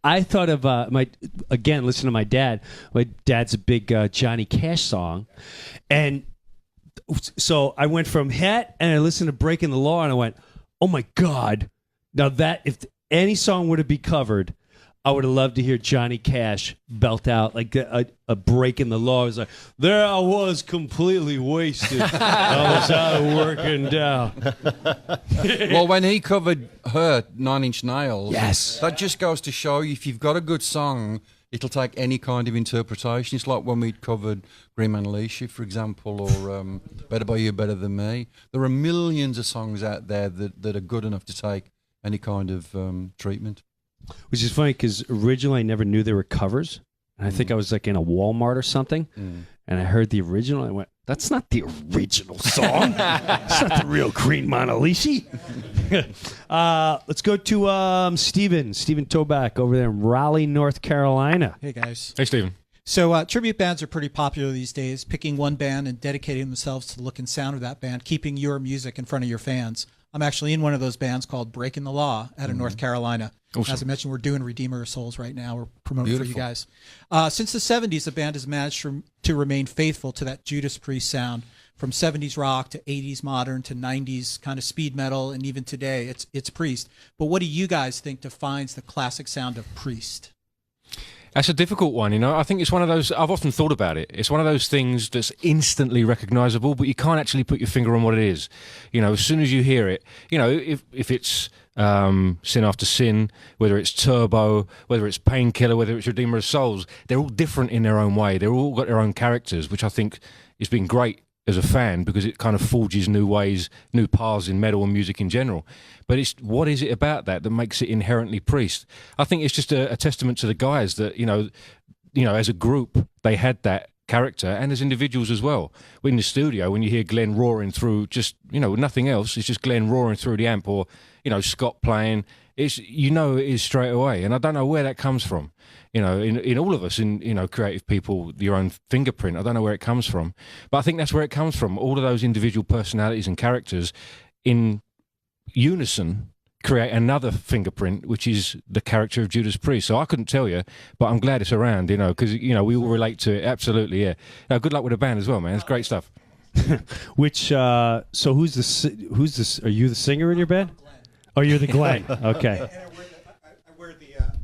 I thought of listen to my dad. My dad's a big Johnny Cash song, and so I went from Het and I listened to Breaking the Law, and I went, oh my God. Now that if any song would have been covered, I would have loved to hear Johnny Cash belt out like a Breaking the Law. It was like, there I was completely wasted. I was out of working down. Well, when he covered her, 9 Inch Nails, yes, that just goes to show you if you've got a good song, it'll take any kind of interpretation. It's like when we covered Green Man Alicia, for example, or Better By You, Better Than Me. There are millions of songs out there that are good enough to take any kind of treatment. Which is funny because originally I never knew they were covers. And I think I was like in a Walmart or something. And I heard the original and I went, that's not the original song. It's not the real Green Man Alicia. Let's go to Stephen Toback over there in Raleigh, North Carolina. Hey, guys. Hey, Stephen. So tribute bands are pretty popular these days, picking one band and dedicating themselves to the look and sound of that band, keeping your music in front of your fans. I'm actually in one of those bands called Breakin' the Law out of North Carolina. Awesome. As I mentioned, we're doing Redeemer of Souls right now. We're promoting Beautiful. for you guys. Since the 70s, the band has managed to remain faithful to that Judas Priest sound, from 70s rock to 80s modern to 90s kind of speed metal, and even today, it's Priest. But what do you guys think defines the classic sound of Priest? That's a difficult one, you know. I think it's one of those, I've often thought about it. It's one of those things that's instantly recognizable, but you can't actually put your finger on what it is. You know, as soon as you hear it, you know, if it's Sin After Sin, whether it's Turbo, whether it's Painkiller, whether it's Redeemer of Souls, they're all different in their own way. They're all got their own characters, which I think has been great as a fan because it kind of forges new ways, new paths in metal and music in general. But it's what is it about that makes it inherently Priest? I think it's just a testament to the guys that, you know, as a group, they had that character and as individuals as well. In the studio, when you hear Glenn roaring through just, you know, nothing else, it's just Glenn roaring through the amp or, you know, Scott playing, it's, you know, it is straight away. And I don't know where that comes from. You know, in all of us, in, you know, creative people, your own fingerprint. I don't know where it comes from, but I think that's where it comes from. All of those individual personalities and characters in unison create another fingerprint, which is the character of Judas Priest. So I couldn't tell you, but I'm glad it's around, you know, because, you know, we all relate to it. Absolutely, yeah. Now, good luck with the band as well, man. It's great stuff. Which, so who's this? Are you the singer in your band? Oh, you're the Glenn. Okay.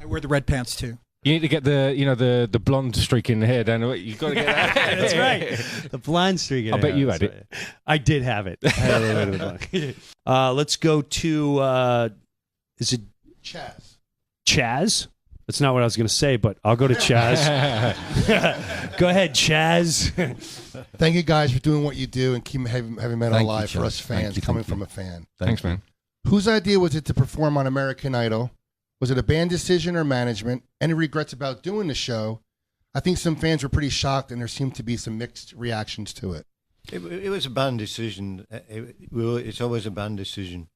I wear the red pants, too. You need to get the blonde streak in the hair, Dan. You've got to get that. That's right. The blonde streak. I bet you had it. I did have it. I had a little bit of the blonde. Let's go to, is it Chaz? Chaz? That's not what I was going to say, but I'll go to Chaz. Go ahead, Chaz. Thank you guys for doing what you do and keep heavy metal Thank you, alive for Chaz. us fans, Thank you, coming thank you. from a fan. Thanks, man. Whose idea was it to perform on American Idol? Was it a band decision or management? Any regrets about doing the show? I think some fans were pretty shocked, and there seemed to be some mixed reactions to it. It was a band decision. It's always a band decision.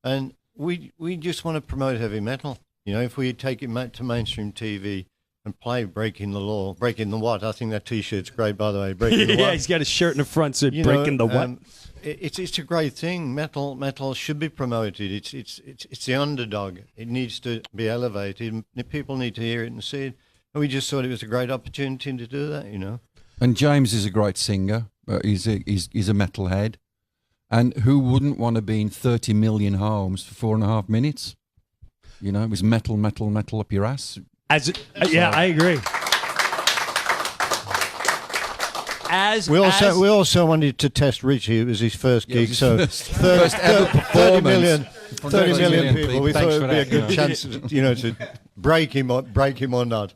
And we just want to promote heavy metal. You know, if we take it to mainstream TV and play Breaking the Law, Breaking the What? I think that T-shirt's great, by the way. Breaking the What? Yeah, he's got a shirt in the front said Breaking the What? It's a great thing. Metal should be promoted. It's the underdog. It needs to be elevated. People need to hear it and see it. And we just thought it was a great opportunity to do that, you know. And James is a great singer. He's a metalhead. And who wouldn't want to be in 30 million homes for 4.5 minutes? You know, it was metal up your ass. Yeah, I agree. We also wanted to test Richie. It was his first gig, so first ever performance. 30 million people. We Thanks thought it for would be a that, good chance, you know, to break him or not.